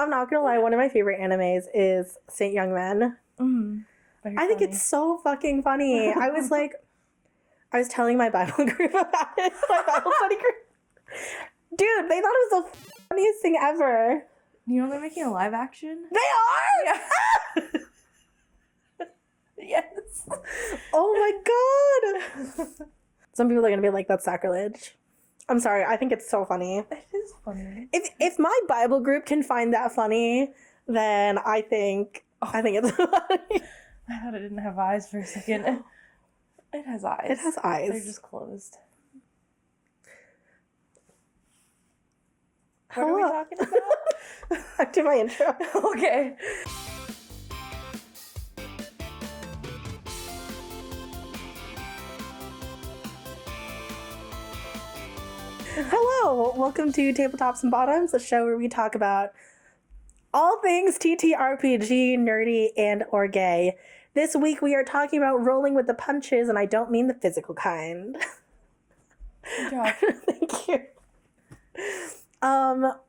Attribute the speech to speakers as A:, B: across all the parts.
A: I'm not gonna lie, one of my favorite animes is Saint Young Men. I think it's so fucking funny. I was telling my Bible group about it, my Bible study group. Dude, they thought it was the funniest thing ever.
B: You know they're making a live action?
A: They are?
B: Yeah. Yes.
A: Oh my god. Some people are gonna be like, that's sacrilege. I'm sorry, I think it's so funny.
B: It is funny.
A: If my Bible group can find that funny, then I think it's funny.
B: I thought it didn't have eyes for a second. It has eyes.
A: It has eyes.
B: They're just closed.
A: What
B: are we talking about?
A: Back to my intro.
B: Okay.
A: Hello, welcome to Tabletops and Bottoms, the show where we talk about all things TTRPG, nerdy, and or gay. This week we are talking about rolling with the punches, and I don't mean the physical kind.
B: Good job.
A: Thank you.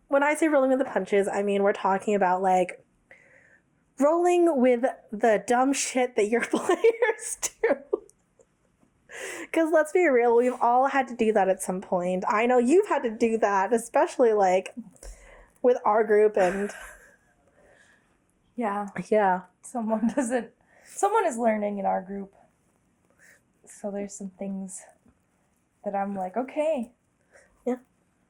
A: When I say rolling with the punches, I mean we're talking about like rolling with the dumb shit that your players do. Because let's be real, we've all had to do that at some point. I know you've had to do that, especially like with our group and
B: Yeah. Someone is learning in our group. So there's some things that I'm like, okay.
A: Yeah.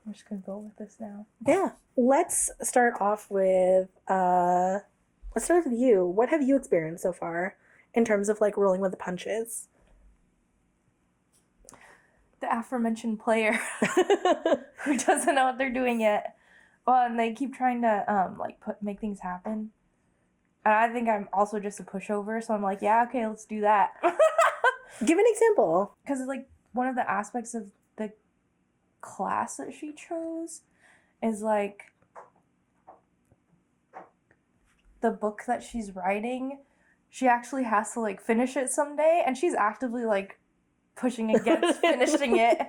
B: I'm just gonna go with this now.
A: Yeah. Let's start off with you. What have you experienced so far in terms of like rolling with the punches?
B: The aforementioned player who doesn't know what they're doing yet. Well, and they keep trying to make things happen. And I think I'm also just a pushover, so I'm like, yeah, okay, let's do that.
A: Give an example.
B: Because it's like one of the aspects of the class that she chose is like the book that she's writing. She actually has to like finish it someday, and she's actively like pushing against finishing it,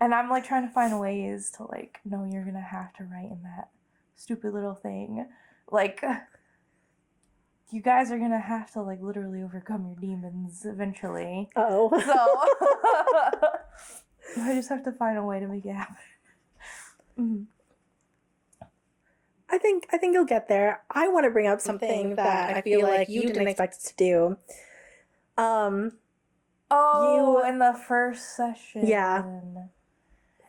B: and I'm like trying to find ways to like, no, you're gonna have to write in that stupid little thing, like you guys are gonna have to like literally overcome your demons eventually.
A: So
B: I just have to find a way to make it happen. Mm-hmm.
A: I think you'll get there. I want to bring up something that I feel like you didn't expect us to do.
B: In the first session.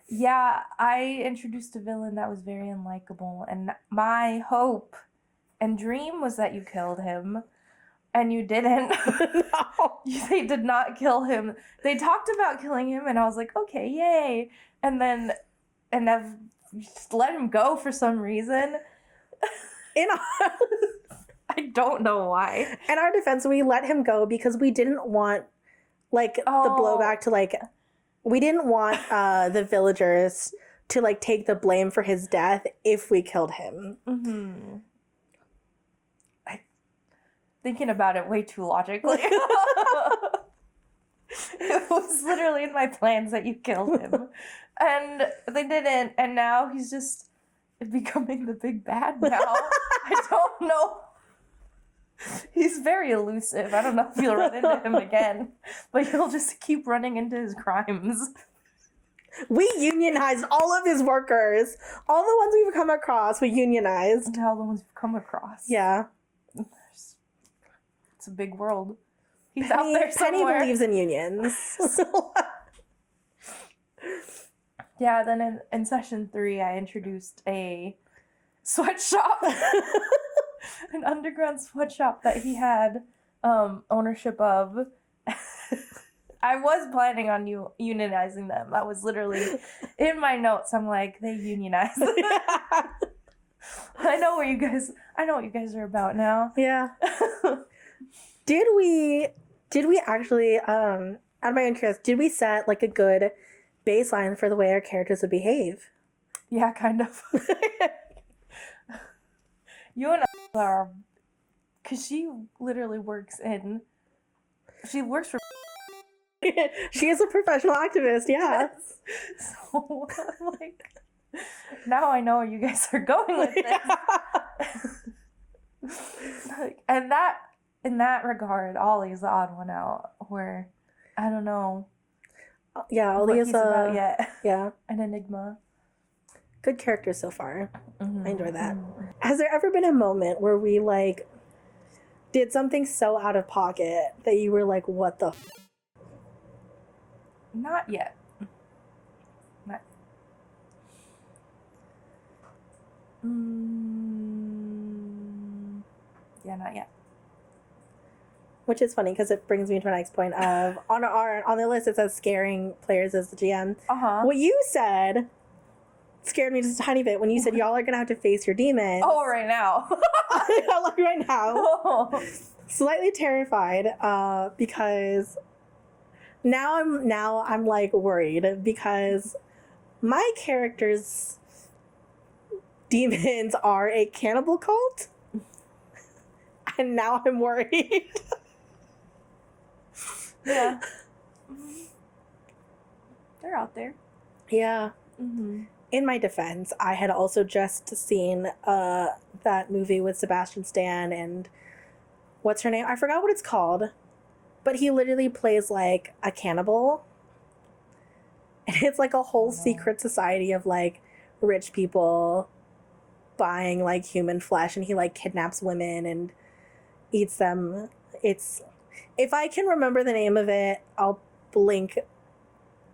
B: Yeah, I introduced a villain that was very unlikable, and my hope and dream was that you killed him, and you didn't.
A: No.
B: They did not kill him. They talked about killing him, and I was like, okay, yay. And I've just let him go for some reason. I don't know why.
A: In our defense, we let him go because we didn't want the blowback to like, we didn't want the villagers to like take the blame for his death if we killed him.
B: Mm-hmm. Thinking about it way too logically. It was literally in my plans that you killed him. And they didn't, and now he's just becoming the big bad now. I don't know. He's very elusive. I don't know if you'll run into him again, but you'll just keep running into his crimes.
A: We unionized all of his workers. All the ones we've come across, we unionized.
B: All the ones we've come across.
A: Yeah.
B: It's a big world. He's out there somewhere.
A: Penny believes in unions.
B: Yeah, then in session 3, I introduced a sweatshop. An underground sweatshop that he had ownership of. I was planning on unionizing them. That was literally in my notes. I'm like, they unionized. I know what you guys are about now.
A: Yeah. Did we actually, out of my interest, did we set like a good baseline for the way our characters would behave?
B: Yeah, kind of. You and I are, because she literally works for
A: She is a professional activist, yeah.
B: So I'm like, now I know where you guys are going with this. And that, in that regard, Ollie's the odd one out, where I don't know
A: Yeah,
B: what
A: Ollie is
B: he's about yet.
A: yeah,
B: An enigma.
A: good character so far.
B: Mm-hmm.
A: I enjoy that.
B: Mm-hmm.
A: Has there ever been a moment where we like did something so out of pocket that you were like, what the
B: Not yet. Not. Yeah, not yet.
A: Which is funny because it brings me to my next point of on the list it says scaring players as the GM.
B: Uh-huh.
A: What you said scared me just a tiny bit when you said y'all are gonna have to face your demons.
B: Oh, right now.
A: Like right now.
B: Oh.
A: Slightly terrified, because now I'm like worried because my character's demons are a cannibal cult. And now I'm worried.
B: Yeah. They're out there.
A: Yeah.
B: Mm-hmm.
A: In my defense, I had also just seen that movie with Sebastian Stan and what's her name? I forgot what it's called. But he literally plays like a cannibal. And it's like a whole secret society of like rich people buying like human flesh, and he like kidnaps women and eats them. It's, if I can remember the name of it, I'll link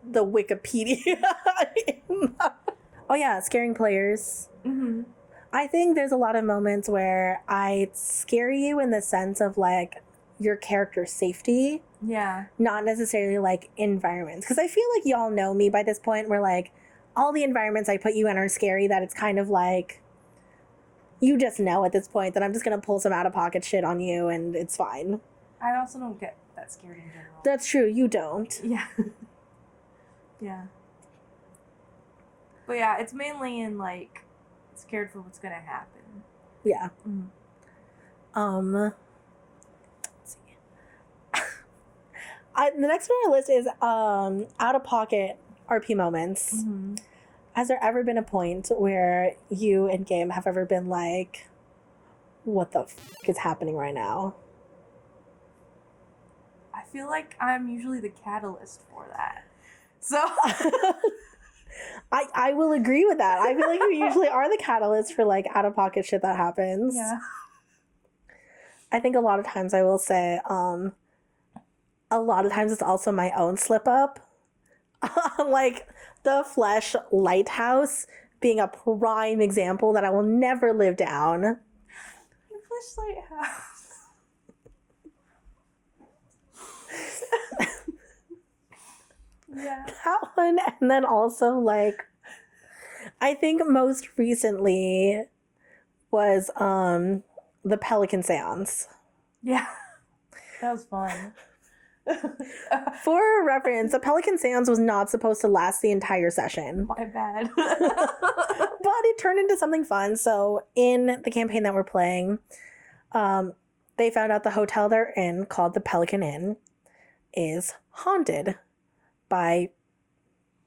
A: the Wikipedia. Oh yeah, scaring players.
B: Mm-hmm.
A: I think there's a lot of moments where I scare you in the sense of like your character's safety,
B: Yeah.
A: not necessarily like environments. Because I feel like y'all know me by this point where like all the environments I put you in are scary, that it's kind of like you just know at this point that I'm just going to pull some out of pocket shit on you and it's fine.
B: I also don't get that scared in general.
A: That's true, you don't.
B: Yeah. Yeah. But yeah, it's mainly in like scared for what's gonna happen.
A: Yeah.
B: Mm.
A: Let's see. The next one on our list is out of pocket RP moments.
B: Mm-hmm.
A: Has there ever been a point where you in game have ever been like, what the is happening right now?
B: I feel like I'm usually the catalyst for that. So
A: I will agree with that. I feel like you usually are the catalyst for like out of pocket shit that happens.
B: yeah.
A: I think a lot of times I will say, a lot of times it's also my own slip up. Like the Flesh Lighthouse being a prime example that I will never live down.
B: Your flashlight house. Yeah.
A: That one, and then also like I think most recently was the Pelican Seance.
B: Yeah. That was fun.
A: For reference, the Pelican Seance was not supposed to last the entire session.
B: My bad.
A: But it turned into something fun. So in the campaign that we're playing, they found out the hotel they're in, called the Pelican Inn, is haunted by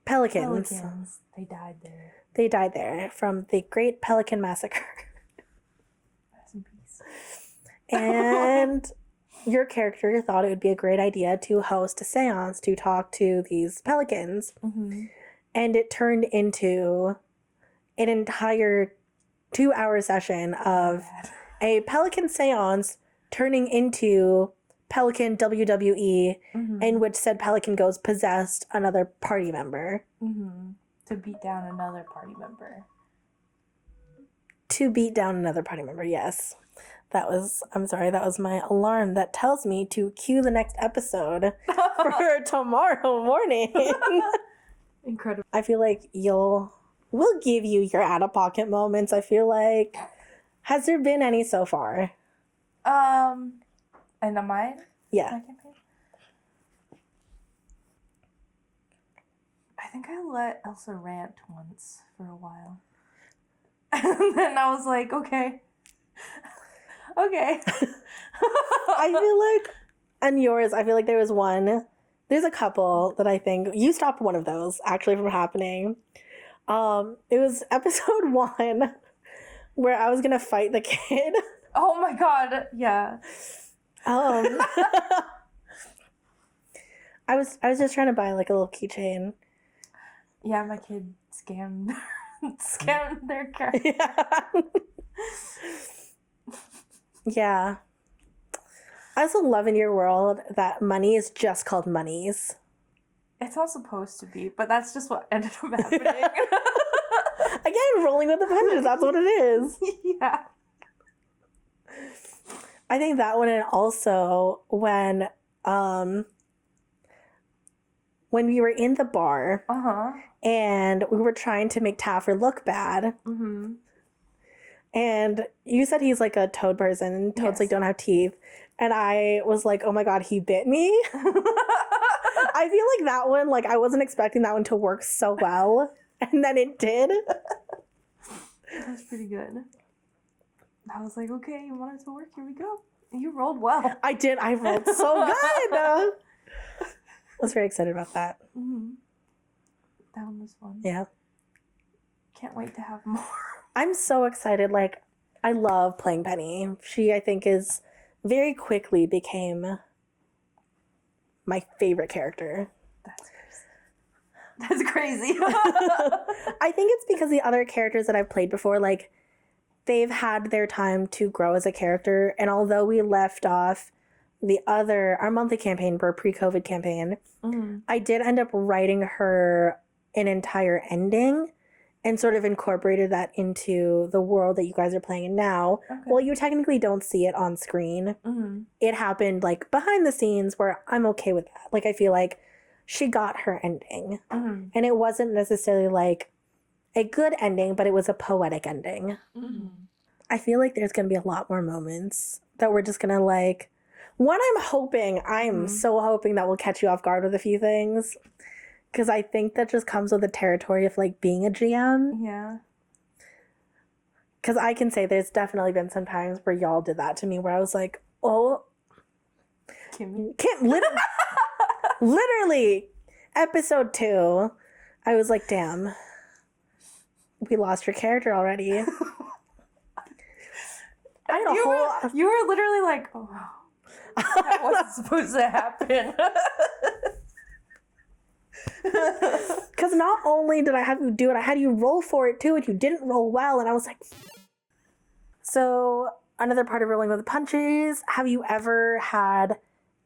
A: pelicans.
B: They died there.
A: They died there from the Great Pelican Massacre.
B: Rest in peace.
A: And your character thought it would be a great idea to host a seance to talk to these pelicans.
B: Mm-hmm.
A: And it turned into an entire 2-hour session of a pelican seance turning into Pelican WWE,
B: Mm-hmm.
A: in which said pelican ghost possessed another party member.
B: Mm-hmm. To beat down another party member.
A: To beat down another party member, yes. I'm sorry, that was my alarm that tells me to cue the next episode for tomorrow morning.
B: Incredible.
A: I feel like we'll give you your out-of-pocket moments. I feel like, has there been any so far?
B: And am I?
A: Yeah.
B: My campaign? I think I let Elsa rant once for a while. And then I was like, okay. Okay.
A: I feel like, and yours, I feel like there's a couple that I think, you stopped one of those actually from happening. It was episode 1 where I was gonna fight the kid.
B: Oh my god, yeah.
A: I was just trying to buy like a little keychain.
B: Yeah, my kid scammed their character.
A: Yeah. Yeah. I also love in your world that money is just called monies.
B: It's not supposed to be, but that's just what ended up happening.
A: Again, rolling with the punches, that's what it is.
B: Yeah.
A: I think that one, and also when we were in the bar and we were trying to make Taffer look bad.
B: Mm-hmm.
A: And you said he's like a toad person, and toads like don't have teeth. And I was like, oh my god, he bit me. I feel like that one, like I wasn't expecting that one to work so well. And then it did.
B: That was pretty good. I was like, okay, you want it to work, here we go. And you rolled well.
A: I did. I rolled so good. I was very excited about that.
B: Mm-hmm. That one was fun.
A: Yeah.
B: Can't wait to have more.
A: I'm so excited. Like, I love playing Penny. She, I think, very quickly became my favorite character.
B: That's crazy.
A: I think it's because the other characters that I've played before, like, they've had their time to grow as a character. And although we left off our monthly campaign, our pre-COVID campaign, I did end up writing her an entire ending and sort of incorporated that into the world that you guys are playing in now. Okay. Well, you technically don't see it on screen. Mm-hmm. It happened like behind the scenes, where I'm okay with that. Like, I feel like she got her ending. Mm-hmm. And it wasn't necessarily like a good ending, but it was a poetic ending. Mm-hmm. I feel like there's going to be a lot more moments that we're just going to like... I'm so hoping that we'll catch you off guard with a few things. Because I think that just comes with the territory of, like, being a GM.
B: Yeah.
A: Because I can say there's definitely been some times where y'all did that to me, where I was like, oh. Kim, literally, episode 2, I was like, damn, we lost your character already.
B: You were literally like, oh, that wasn't supposed to happen.
A: Because not only did I have you do it, I had you roll for it too, and you didn't roll well, and I was like... So, another part of rolling with the punches, have you ever had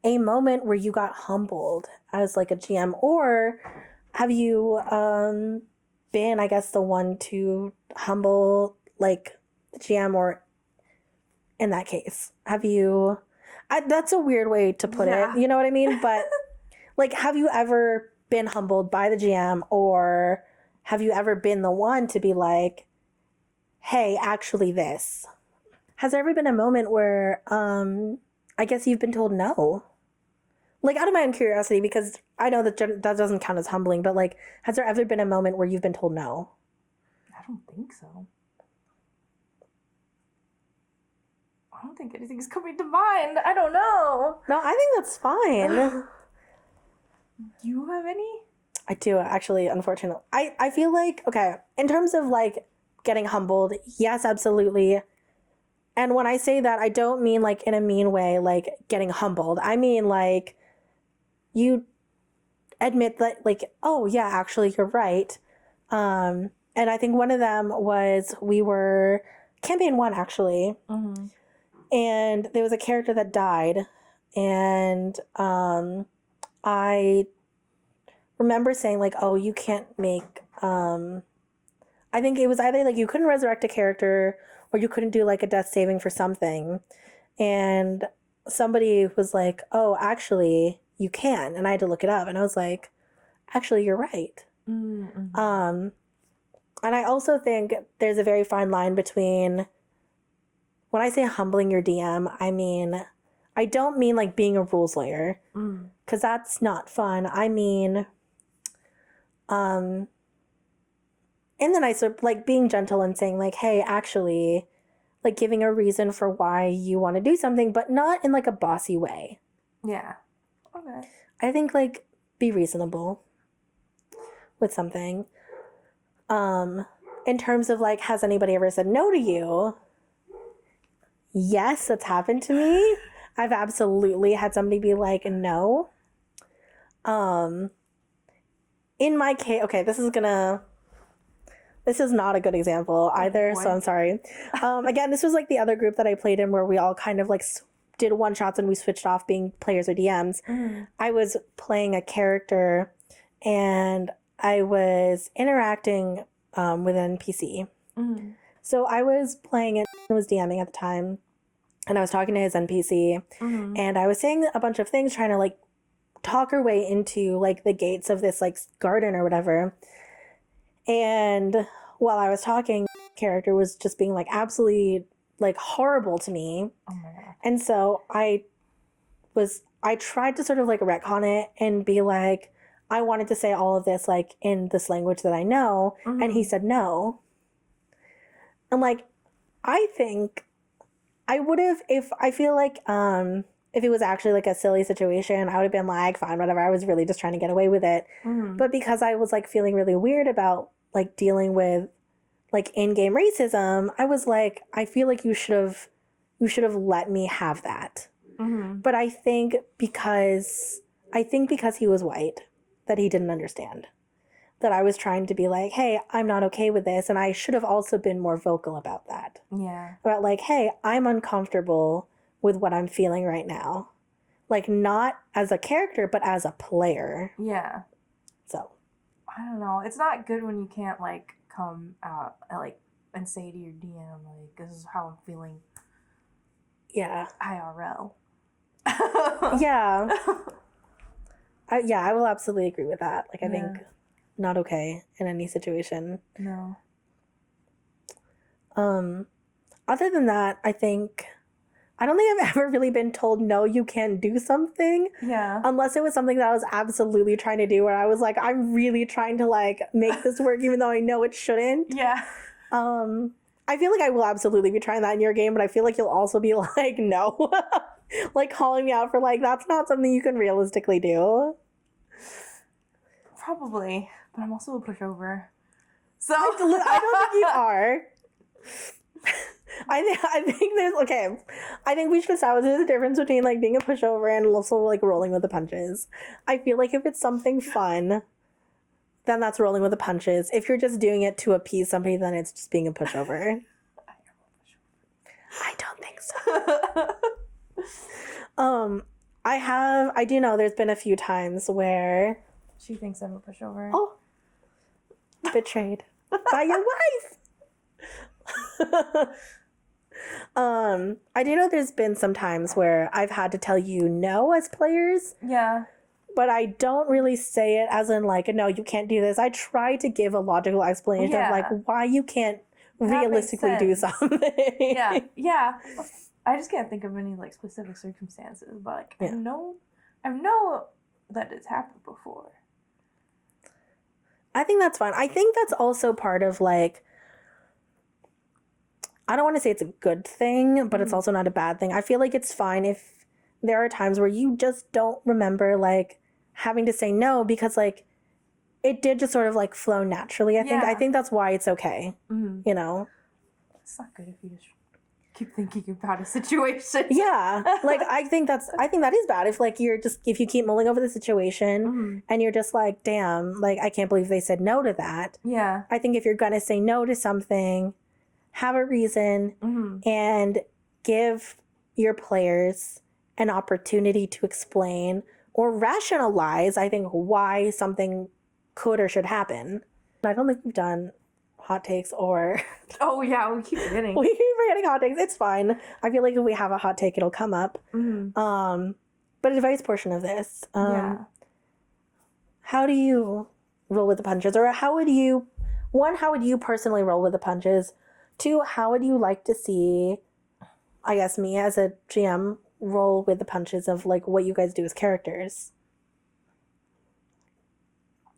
A: a moment where you got humbled as like a GM, or have you been, I guess, the one to humble like the GM, or in that case, have you... that's a weird way to put it, you know what I mean? But like, have you ever been humbled by the GM, or have you ever been the one to be like, hey, actually this? Has there ever been a moment where I guess you've been told no? Like, out of my own curiosity, because I know that doesn't count as humbling, but like, has there ever been a moment where you've been told no?
B: I don't think so. I don't think anything's coming to mind. I don't know.
A: No, I think that's fine.
B: Do you have any?
A: I do, actually, unfortunately. I feel like, okay, in terms of like getting humbled, yes, absolutely. And when I say that, I don't mean like in a mean way, like getting humbled. I mean like you admit that, like, oh yeah, actually you're right. And I think one of them was, we were campaign 1 actually. Mm-hmm. And there was a character that died, and I remember saying like, oh, you can't make, I think it was either like you couldn't resurrect a character, or you couldn't do like a death saving for something. And somebody was like, oh, actually you can. And I had to look it up, and I was like, actually, you're right. Mm-hmm. And I also think there's a very fine line between, when I say humbling your DM, I mean, I don't mean like being a rules lawyer, because that's not fun. I mean, in the nice, like being gentle and saying like, hey, actually, like giving a reason for why you want to do something, but not in like a bossy way.
B: Yeah. Okay.
A: I think like be reasonable with something. in terms of like, has anybody ever said no to you? Yes, that's happened to me. I've absolutely had somebody be like, no. In my case, okay, this is not a good example either, so I'm sorry. Again, this was like the other group that I played in where we all kind of like did one shots and we switched off being players or DMs. I was playing a character and I was interacting with an NPC. So I was playing it, and was DMing at the time, and I was talking to his NPC, and I was saying a bunch of things, trying to like talk her way into like the gates of this like garden or whatever. And while I was talking, character was just being like absolutely like horrible to me.
B: Oh my god.
A: And so I tried to sort of like retcon it and be like, I wanted to say all of this like in this language that I know. And he said no. And like, I think I would have, if it was actually like a silly situation, I would have been like, fine, whatever. I was really just trying to get away with it. But because I was like feeling really weird about like dealing with like in-game racism, I was like, I feel like you should have let me have that. But I think because he was white, that he didn't understand. That I was trying to be like, hey, I'm not okay with this. And I should have also been more vocal about that.
B: Yeah.
A: About like, hey, I'm uncomfortable with what I'm feeling right now. Like, not as a character, but as a player.
B: Yeah.
A: So.
B: I don't know. It's not good when you can't, like, come out, like, and say to your DM, like, this is how I'm feeling.
A: Yeah.
B: IRL.
A: Yeah. I will absolutely agree with that. Like, I think not okay in any situation.
B: No.
A: Other than that, I don't think I've ever really been told, no, you can't do something.
B: Yeah.
A: Unless it was something that I was absolutely trying to do, where I was like, I'm really trying to like make this work, even though I know it shouldn't.
B: Yeah.
A: I feel like I will absolutely be trying that in your game, but I feel like you'll also be like, no. Like calling me out for like, that's not something you can realistically do.
B: Probably. But I'm also a pushover. So
A: I don't think you are. I think there's okay. I think we should establish there's a difference between like being a pushover and also like rolling with the punches. I feel like if it's something fun, then that's rolling with the punches. If you're just doing it to appease somebody, then it's just being a pushover. I don't think so. I do know there's been a few times where
B: she thinks I'm a pushover.
A: Oh, betrayed by your wife. I do know there's been some times where I've had to tell you no as players.
B: Yeah.
A: But I don't really say it as in like, no, you can't do this. I try to give a logical explanation of like why you can't realistically do something.
B: Yeah. Yeah. I just can't think of any like specific circumstances, but like I know that it's happened before.
A: I think that's fine. I think that's also part of like, I don't want to say it's a good thing, but it's also not a bad thing. I feel like it's fine if there are times where you just don't remember like having to say no because like it did just sort of like flow naturally. I think that's why it's okay. You know?
B: It's not good if you just keep thinking about a situation.
A: Yeah. Like I think that is bad if like if you keep mulling over the situation and you're just like, damn, like I can't believe they said no to that.
B: Yeah.
A: I think if you're gonna say no to something, have a reason and give your players an opportunity to explain or rationalize, I think, why something could or should happen. I don't think we've done hot takes or...
B: Oh, yeah, we keep forgetting.
A: We keep forgetting hot takes. It's fine. I feel like if we have a hot take, it'll come up. But advice portion of this. How do you roll with the punches? Or how would you personally roll with the punches? 2, how would you like to see, I guess, me as a GM roll with the punches of like what you guys do as characters?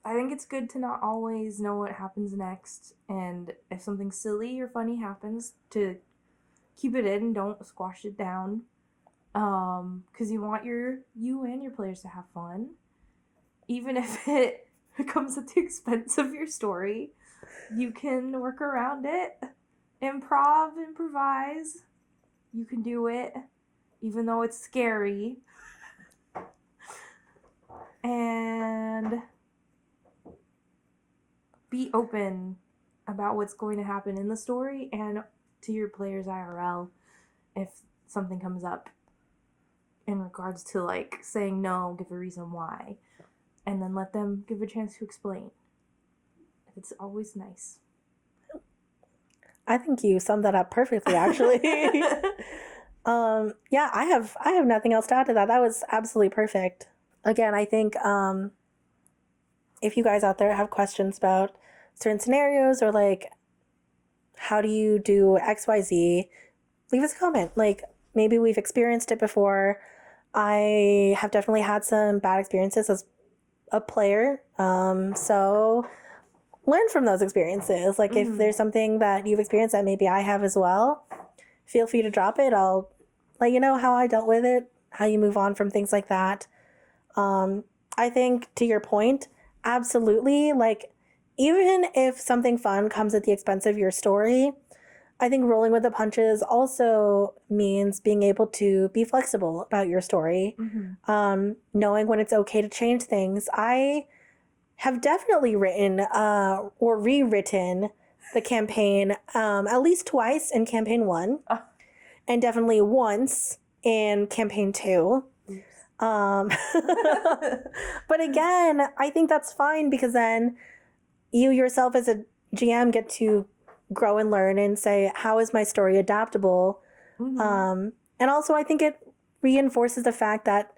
B: I think it's good to not always know what happens next, and if something silly or funny happens, to keep it in, don't squash it down, because you want you and your players to have fun, even if it comes at the expense of your story. You can work around it. Improvise. You can do it, even though it's scary. And be open about what's going to happen in the story and to your players IRL if something comes up in regards to like saying no, give a reason why, and then let them give a chance to explain. It's always nice.
A: I think you summed that up perfectly, actually. Yeah, I have nothing else to add to that. That was absolutely perfect. Again, I think if you guys out there have questions about certain scenarios or like how do you do XYZ, leave us a comment. Like maybe we've experienced it before. I have definitely had some bad experiences as a player. So learn from those experiences. Like if there's something that you've experienced that maybe I have as well, feel free to drop it. I'll let you know how I dealt with it, how you move on from things like that. I think to your point, absolutely. Like even if something fun comes at the expense of your story, I think rolling with the punches also means being able to be flexible about your story, knowing when it's okay to change things. I have definitely written or rewritten the campaign at least twice in campaign 1 and definitely once in campaign 2. But again, I think that's fine because then you yourself as a GM get to grow and learn and say, how is my story adaptable? And also I think it reinforces the fact that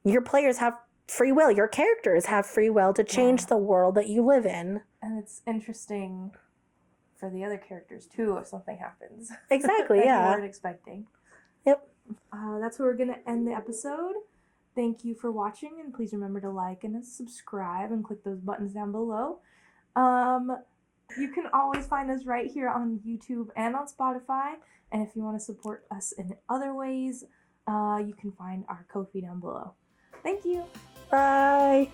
A: your players have free will. Your characters have free will to change the world that you live in.
B: And it's interesting for the other characters too if something happens.
A: Exactly,
B: that
A: yeah.
B: you weren't expecting.
A: Yep.
B: That's where we're going to end the episode. Thank you for watching, and please remember to like and subscribe and click those buttons down below. You can always find us right here on YouTube and on Spotify. And if you want to support us in other ways, you can find our Ko-fi down below. Thank you.
A: Bye.